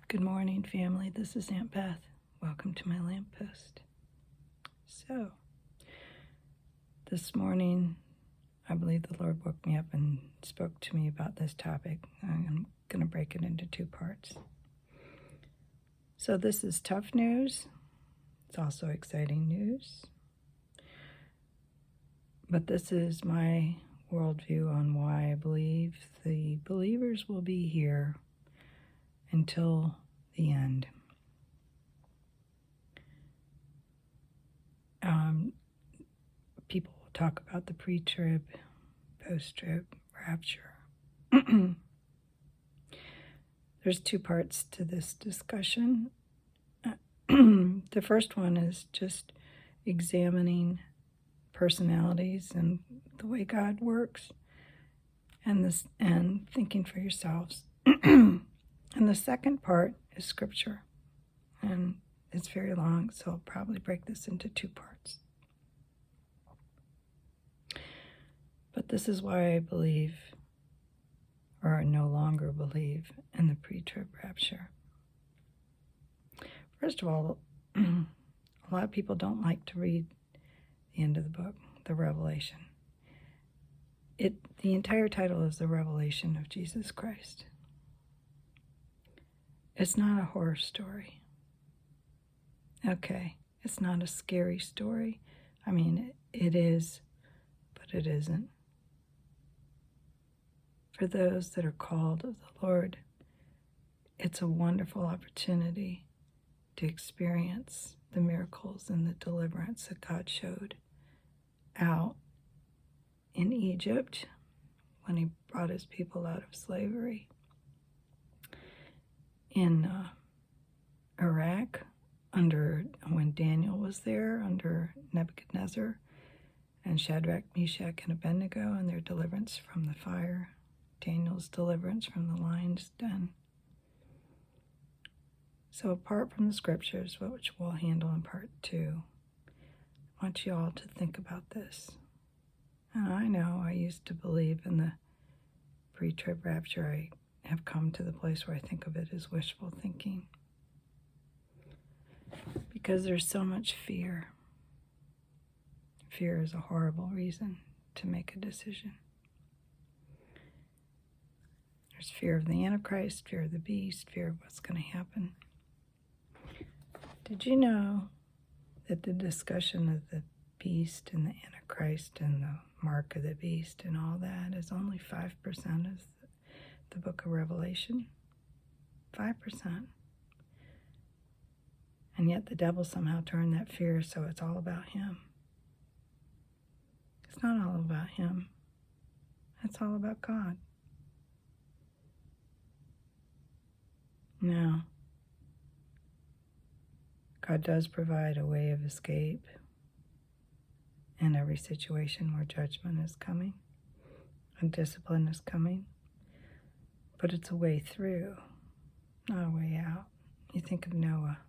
Good morning, family. This is Aunt Beth. Welcome to my lamppost. So, this morning, I believe the Lord woke me up and spoke to me about this topic. I'm going to break it into two parts. So, this is tough news. It's also exciting news. But this is my worldview on why I believe the believers will be here until the end. People will talk about the pre-trib, post-trib, rapture. There's two parts to this discussion. The first one is just examining personalities and the way God works, and thinking for yourselves. And the second part is scripture, and it's very long, so I'll probably break this into two parts. But this is why I believe, or no longer believe, in the pre-trib rapture. First of all, a lot of people don't like to read the end of the book, the Revelation. The entire title is The Revelation of Jesus Christ. It's not a horror story. Okay, it's not a scary story. I mean, it is, but it isn't. For those that are called of the Lord, it's a wonderful opportunity to experience the miracles and the deliverance that God showed out in Egypt when he brought his people out of slavery, in Iraq when Daniel was there under Nebuchadnezzar, and Shadrach, Meshach, and Abednego and their deliverance from the fire, Daniel's deliverance from the lion's den. So apart from the scriptures, which we'll handle in part 2, I want you all to think about this. And I know I used to believe in the pre-trib rapture. I have come to the place where I think of it as wishful thinking, because there's so much fear. Fear is a horrible reason to make a decision. There's fear of the Antichrist, fear of the beast, fear of what's going to happen. Did you know that the discussion of the beast and the Antichrist and the mark of the beast and all that is only 5% of the book of Revelation? 5%. And yet the devil somehow turned that fear so it's all about him. It's not all about him. It's all about God. Now, God does provide a way of escape in every situation where judgment is coming and discipline is coming. But it's a way through, not a way out. You think of Noah.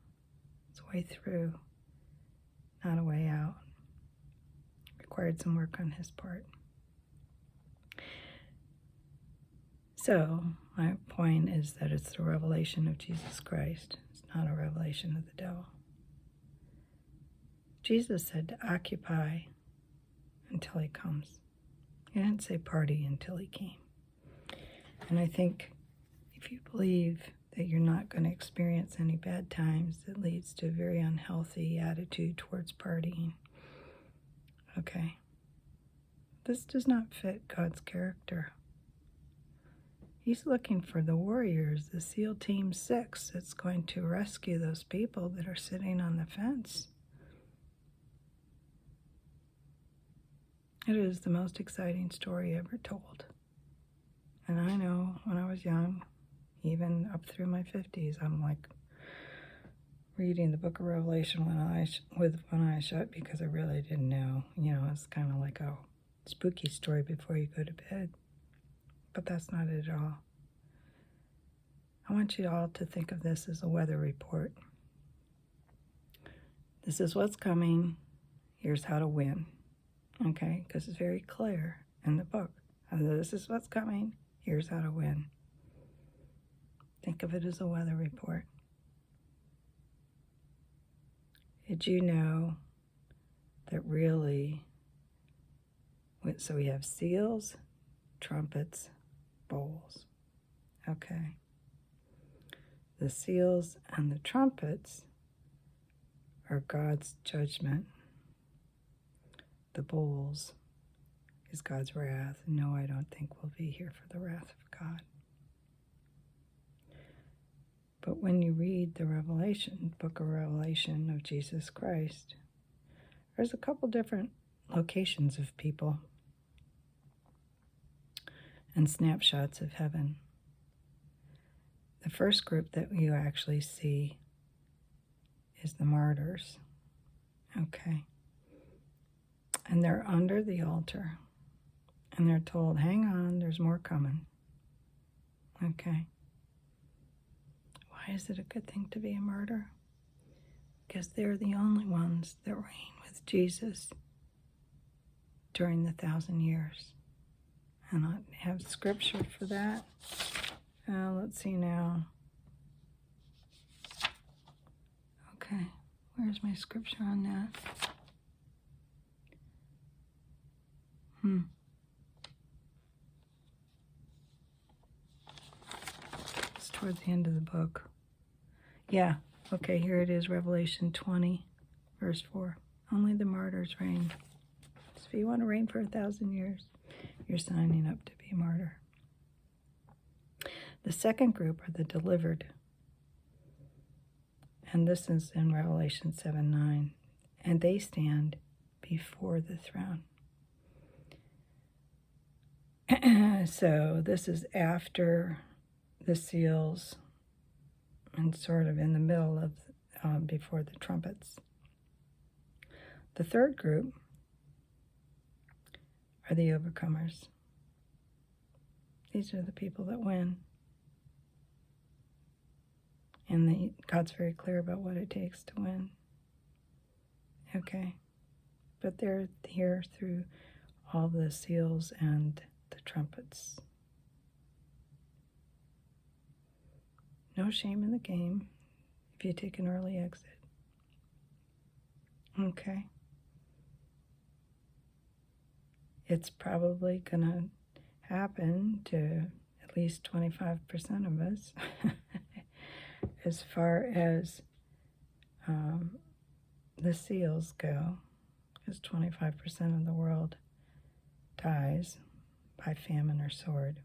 It's a way through, not a way out. Required some work on his part. So, my point is that it's the revelation of Jesus Christ. It's not a revelation of the devil. Jesus said to occupy until he comes. He didn't say party until he came. And I think if you believe that you're not going to experience any bad times, it leads to a very unhealthy attitude towards partying. Okay. This does not fit God's character. He's looking for the warriors, the SEAL Team 6, that's going to rescue those people that are sitting on the fence. It is the most exciting story ever told. And I know when I was young, even up through my 50s, I'm like reading the book of Revelation with one eye shut, because I really didn't know. You know, it's kind of like a spooky story before you go to bed. But that's not it at all. I want you all to think of this as a weather report. This is what's coming. Here's how to win. Okay? Because it's very clear in the book. This is what's coming. Here's how to win. Think of it as a weather report. Did you know that really, so we have seals, trumpets, bowls. Okay. The seals and the trumpets are God's judgment. The bowls is God's wrath. No, I don't think we'll be here for the wrath of God. But when you read the book of Revelation of Jesus Christ, there's a couple different locations of people and snapshots of heaven. The first group that you actually see is the martyrs. Okay. And they're under the altar. And they're told, hang on, there's more coming. Okay. Why is it a good thing to be a martyr? Because they're the only ones that reign with Jesus during the 1,000 years. And I have scripture for that. Let's see now. Okay, where's my scripture on that? It's towards the end of the book. Yeah, okay, here it is, Revelation 20, verse 4. Only the martyrs reign. So if you want to reign for 1,000 years, you're signing up to be a martyr. The second group are the delivered. And this is in Revelation 7:9. And they stand before the throne. So this is after the seals and sort of in the middle of before the trumpets. The third group are the overcomers. These are the people that win. And God's very clear about what it takes to win. Okay. But they're here through all the seals and the trumpets. No shame in the game if you take an early exit. Okay. It's probably going to happen to at least 25% of us. As far as the seals go, because 25% of the world dies by famine or sword.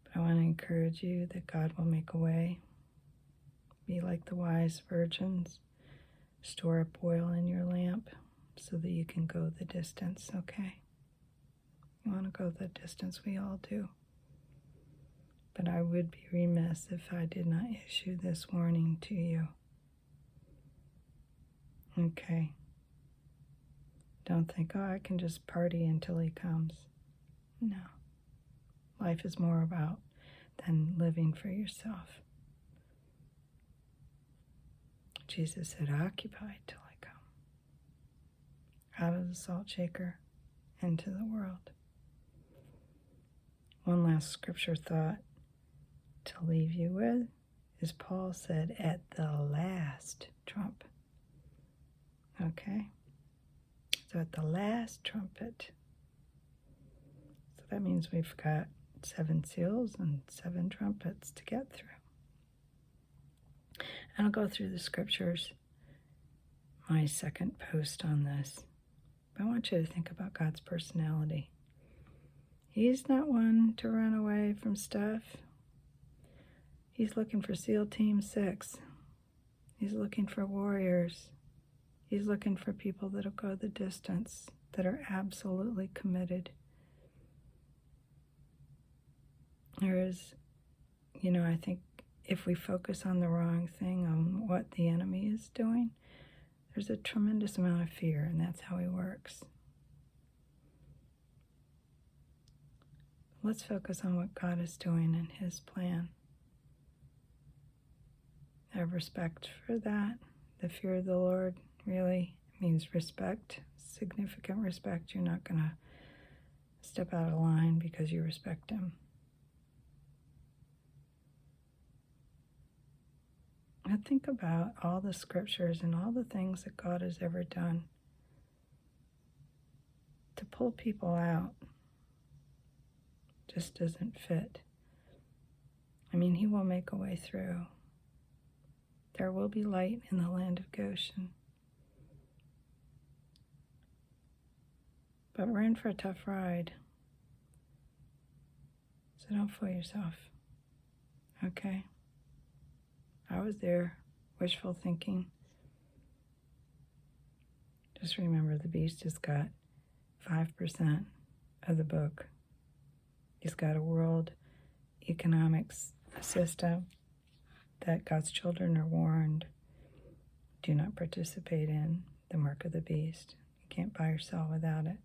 But I want to encourage you that God will make a way. Be like the wise virgins. Store up oil in your lamp so that you can go the distance, okay? You want to go the distance, we all do. But I would be remiss if I did not issue this warning to you. Okay. Don't think, oh, I can just party until he comes. No. Life is more about than living for yourself. Jesus said, occupy till I come. Out of the salt shaker into the world. One last scripture thought to leave you with is Paul said, at the last trump. Okay? So at the last trumpet. So that means we've got 7 seals and 7 trumpets to get through. And I'll go through the scriptures, my second post on this. But I want you to think about God's personality. He's not one to run away from stuff. He's looking for SEAL Team 6. He's looking for warriors. He's looking for people that'll go the distance, that are absolutely committed. There is, I think if we focus on the wrong thing, on what the enemy is doing, there's a tremendous amount of fear, and that's how he works. Let's focus on what God is doing in his plan. Have respect for that. The fear of the Lord really means respect, significant respect. You're not going to step out of line because you respect him. And think about all the scriptures and all the things that God has ever done to pull people out. Just doesn't fit. I mean, he will make a way through. There will be light in the land of Goshen. But we're in for a tough ride. So don't fool yourself. Okay? I was there, wishful thinking. Just remember, the beast has got 5% of the book. He's got a world economics system that God's children are warned, do not participate in the mark of the beast. You can't buy or sell without it.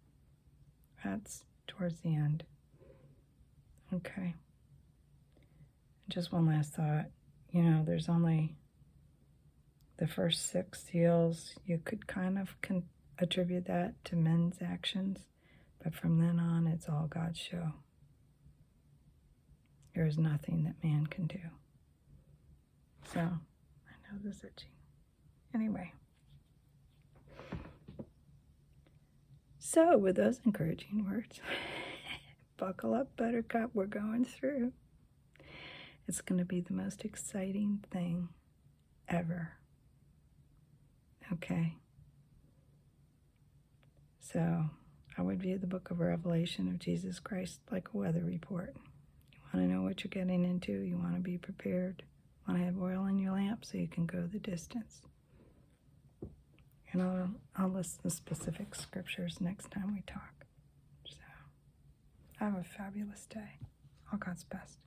That's towards the end. Okay. Just one last thought. You know, there's only the first 6 seals. You could kind of attribute that to men's actions, but from then on, it's all God's show. There is nothing that man can do. So, I know this itching. Anyway. So, with those encouraging words, buckle up, Buttercup, we're going through. It's going to be the most exciting thing ever. Okay? So, I would view the book of Revelation of Jesus Christ like a weather report. You want to know what you're getting into. You want to be prepared. You want to have oil in your lamp so you can go the distance. And I'll list the specific scriptures next time we talk. So, have a fabulous day. All God's best.